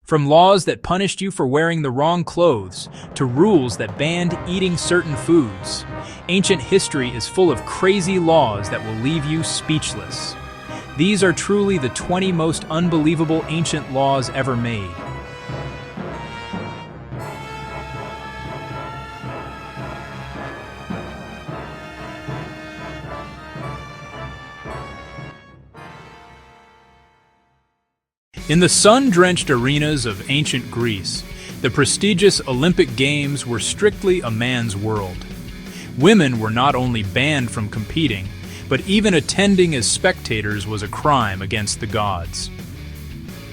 From laws that punished you for wearing the wrong clothes, to rules that banned eating certain foods, ancient history is full of crazy laws that will leave you speechless. These are truly the 20 most unbelievable ancient laws ever made. In the sun-drenched arenas of ancient Greece, the prestigious Olympic Games were strictly a man's world. Women were not only banned from competing, but even attending as spectators was a crime against the gods.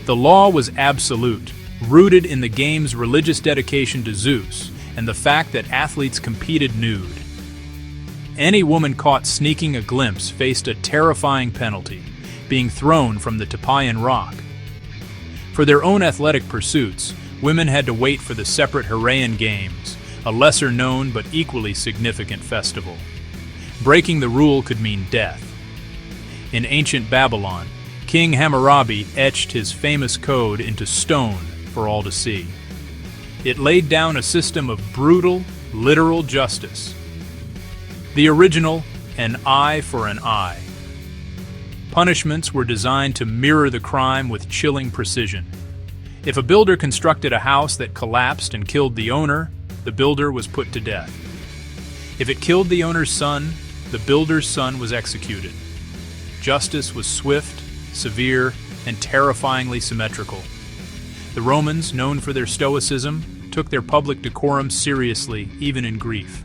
The law was absolute, rooted in the game's religious dedication to Zeus and the fact that athletes competed nude. Any woman caught sneaking a glimpse faced a terrifying penalty, being thrown from the Tepian rock. For their own athletic pursuits, women had to wait for the separate Heraean Games, a lesser-known but equally significant festival. Breaking the rule could mean death. In ancient Babylon, King Hammurabi etched his famous code into stone for all to see. It laid down a system of brutal, literal justice. The original, an eye for an eye. Punishments were designed to mirror the crime with chilling precision. If a builder constructed a house that collapsed and killed the owner, the builder was put to death. If it killed the owner's son, the builder's son was executed. Justice was swift, severe, and terrifyingly symmetrical. The Romans, known for their stoicism, took their public decorum seriously, even in grief.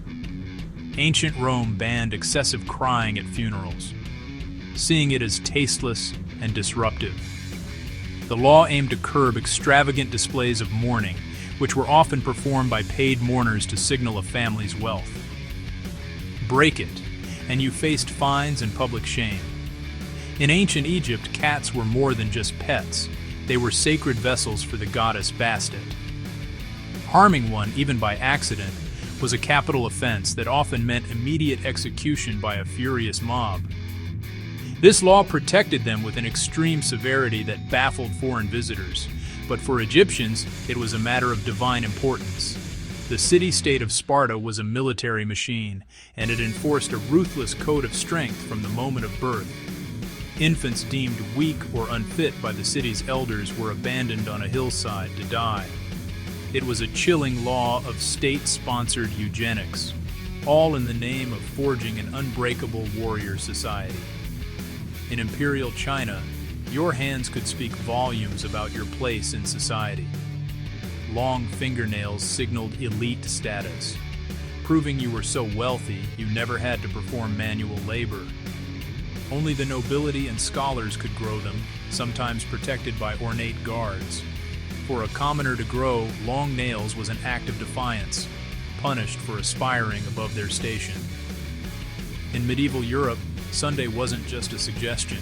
Ancient Rome banned excessive crying at funerals, seeing it as tasteless and disruptive. The law aimed to curb extravagant displays of mourning, which were often performed by paid mourners to signal a family's wealth. Break it, and you faced fines and public shame. In ancient Egypt, cats were more than just pets. They were sacred vessels for the goddess Bastet. Harming one, even by accident, was a capital offense that often meant immediate execution by a furious mob. This law protected them with an extreme severity that baffled foreign visitors, but for Egyptians, it was a matter of divine importance. The city-state of Sparta was a military machine, and it enforced a ruthless code of strength from the moment of birth. Infants deemed weak or unfit by the city's elders were abandoned on a hillside to die. It was a chilling law of state-sponsored eugenics, all in the name of forging an unbreakable warrior society. In imperial China, your hands could speak volumes about your place in society. Long fingernails signaled elite status, proving you were so wealthy you never had to perform manual labor. Only the nobility and scholars could grow them, sometimes protected by ornate guards. For a commoner to grow long nails was an act of defiance, punished for aspiring above their station. In medieval Europe, Sunday wasn't just a suggestion.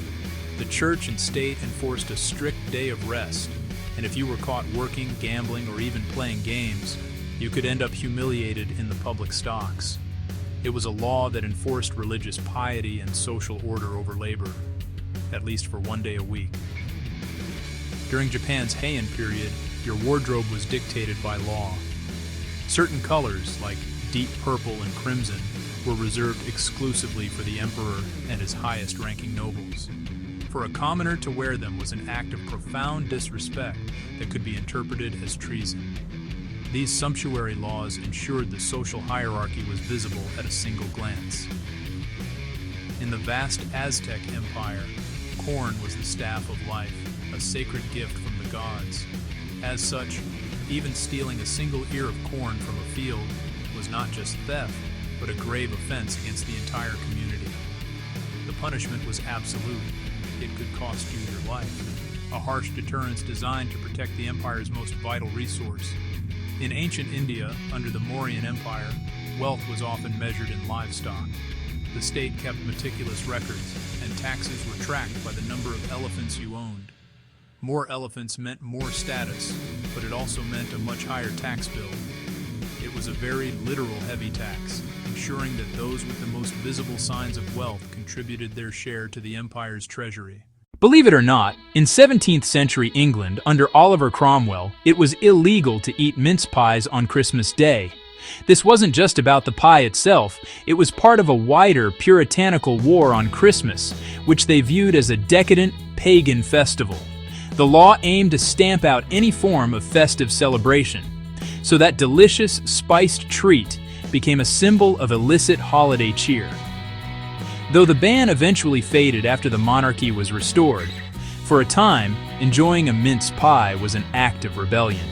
The church and state enforced a strict day of rest, and if you were caught working, gambling, or even playing games, you could end up humiliated in the public stocks. It was a law that enforced religious piety and social order over labor, at least for one day a week. During Japan's Heian period, your wardrobe was dictated by law. Certain colors, like deep purple and crimson, were reserved exclusively for the emperor and his highest-ranking nobles. For a commoner to wear them was an act of profound disrespect that could be interpreted as treason. These sumptuary laws ensured the social hierarchy was visible at a single glance. In the vast Aztec Empire, corn was the staff of life, a sacred gift from the gods. As such, even stealing a single ear of corn from a field was not just theft, but a grave offense against the entire community. The punishment was absolute. It could cost you your life, a harsh deterrence designed to protect the empire's most vital resource. In ancient India, under the Mauryan Empire, wealth was often measured in livestock. The state kept meticulous records, and taxes were tracked by the number of elephants you owned. More elephants meant more status, but it also meant a much higher tax bill. It was a very literal heavy tax, ensuring that those with the most visible signs of wealth contributed their share to the empire's treasury. Believe it or not, in 17th century England under Oliver Cromwell, it was illegal to eat mince pies on Christmas Day. This wasn't just about the pie itself, it was part of a wider puritanical war on Christmas, which they viewed as a decadent, pagan festival. The law aimed to stamp out any form of festive celebration, so that delicious, spiced treat became a symbol of illicit holiday cheer. Though the ban eventually faded after the monarchy was restored, for a time, enjoying a mince pie was an act of rebellion.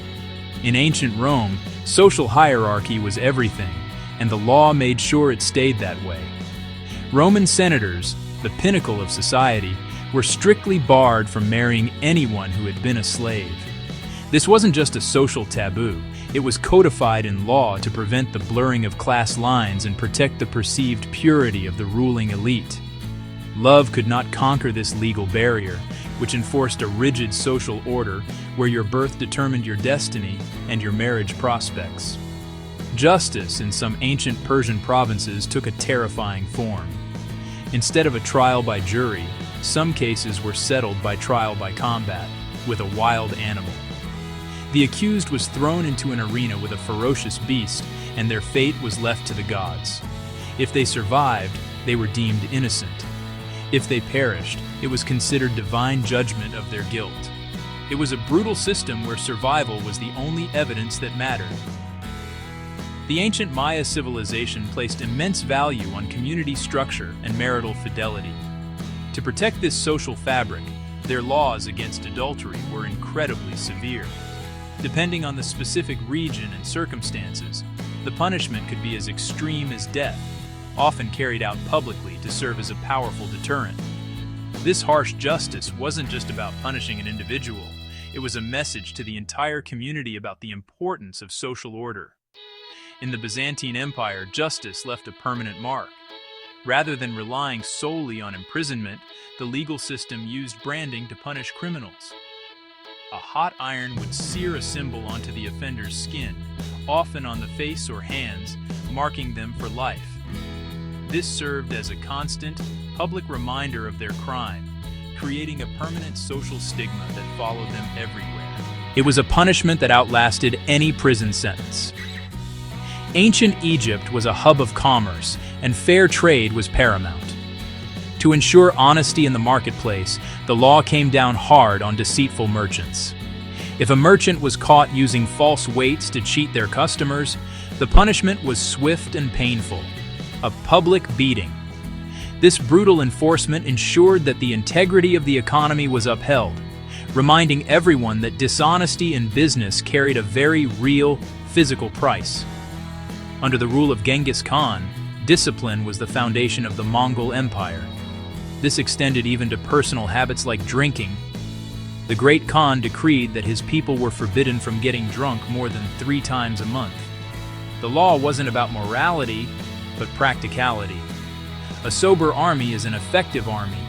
In ancient Rome, social hierarchy was everything, and the law made sure it stayed that way. Roman senators, the pinnacle of society, were strictly barred from marrying anyone who had been a slave. This wasn't just a social taboo, it was codified in law to prevent the blurring of class lines and protect the perceived purity of the ruling elite. Love could not conquer this legal barrier, which enforced a rigid social order where your birth determined your destiny and your marriage prospects. Justice in some ancient Persian provinces took a terrifying form. Instead of a trial by jury, some cases were settled by trial by combat, with a wild animal. The accused was thrown into an arena with a ferocious beast, and their fate was left to the gods. If they survived, they were deemed innocent. If they perished, it was considered divine judgment of their guilt. It was a brutal system where survival was the only evidence that mattered. The ancient Maya civilization placed immense value on community structure and marital fidelity. To protect this social fabric, their laws against adultery were incredibly severe. Depending on the specific region and circumstances, the punishment could be as extreme as death, often carried out publicly to serve as a powerful deterrent. This harsh justice wasn't just about punishing an individual, it was a message to the entire community about the importance of social order. In the Byzantine Empire, justice left a permanent mark. Rather than relying solely on imprisonment, the legal system used branding to punish criminals. A hot iron would sear a symbol onto the offender's skin, often on the face or hands, marking them for life. This served as a constant, public reminder of their crime, creating a permanent social stigma that followed them everywhere. It was a punishment that outlasted any prison sentence. Ancient Egypt was a hub of commerce, and fair trade was paramount. To ensure honesty in the marketplace, the law came down hard on deceitful merchants. If a merchant was caught using false weights to cheat their customers, the punishment was swift and painful: a public beating. This brutal enforcement ensured that the integrity of the economy was upheld, reminding everyone that dishonesty in business carried a very real, physical price. Under the rule of Genghis Khan, discipline was the foundation of the Mongol Empire. This extended even to personal habits like drinking. The Great Khan decreed that his people were forbidden from getting drunk more than 3 times a month. The law wasn't about morality, but practicality. A sober army is an effective army.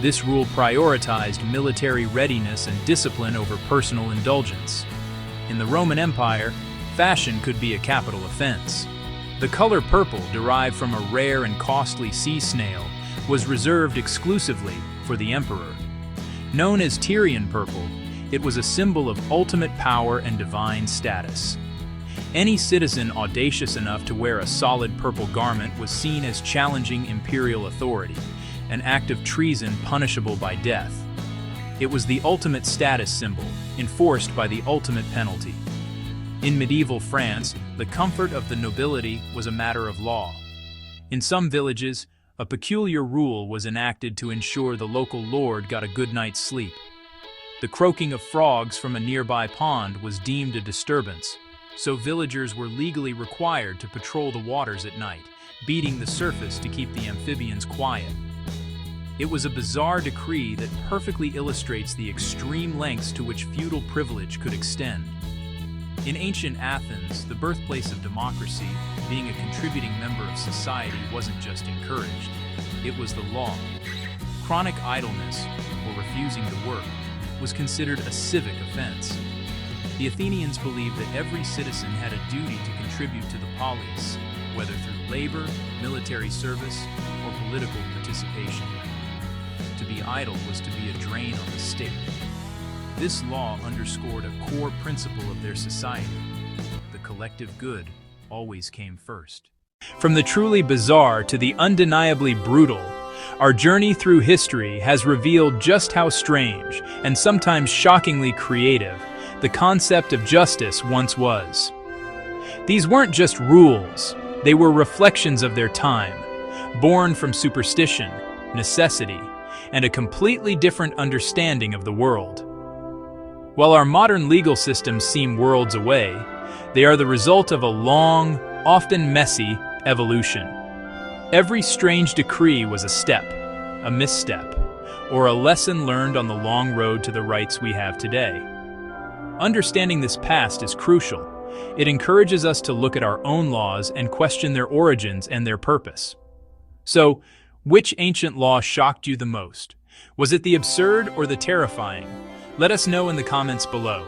This rule prioritized military readiness and discipline over personal indulgence. In the Roman Empire, fashion could be a capital offense. The color purple, derived from a rare and costly sea snail, was reserved exclusively for the emperor. Known as Tyrian purple, it was a symbol of ultimate power and divine status. Any citizen audacious enough to wear a solid purple garment was seen as challenging imperial authority, an act of treason punishable by death. It was the ultimate status symbol, enforced by the ultimate penalty. In medieval France, the comfort of the nobility was a matter of law. In some villages, a peculiar rule was enacted to ensure the local lord got a good night's sleep. The croaking of frogs from a nearby pond was deemed a disturbance, so villagers were legally required to patrol the waters at night, beating the surface to keep the amphibians quiet. It was a bizarre decree that perfectly illustrates the extreme lengths to which feudal privilege could extend. In ancient Athens, the birthplace of democracy, being a contributing member of society wasn't just encouraged, it was the law. Chronic idleness, or refusing to work, was considered a civic offense. The Athenians believed that every citizen had a duty to contribute to the polis, whether through labor, military service, or political participation. To be idle was to be a drain on the state. This law underscored a core principle of their society. The collective good always came first. From the truly bizarre to the undeniably brutal, our journey through history has revealed just how strange, and sometimes shockingly creative, the concept of justice once was. These weren't just rules, they were reflections of their time, born from superstition, necessity, and a completely different understanding of the world. While our modern legal systems seem worlds away, they are the result of a long, often messy, evolution. Every strange decree was a step, a misstep, or a lesson learned on the long road to the rights we have today. Understanding this past is crucial. It encourages us to look at our own laws and question their origins and their purpose. So, which ancient law shocked you the most? Was it the absurd or the terrifying? Let us know in the comments below.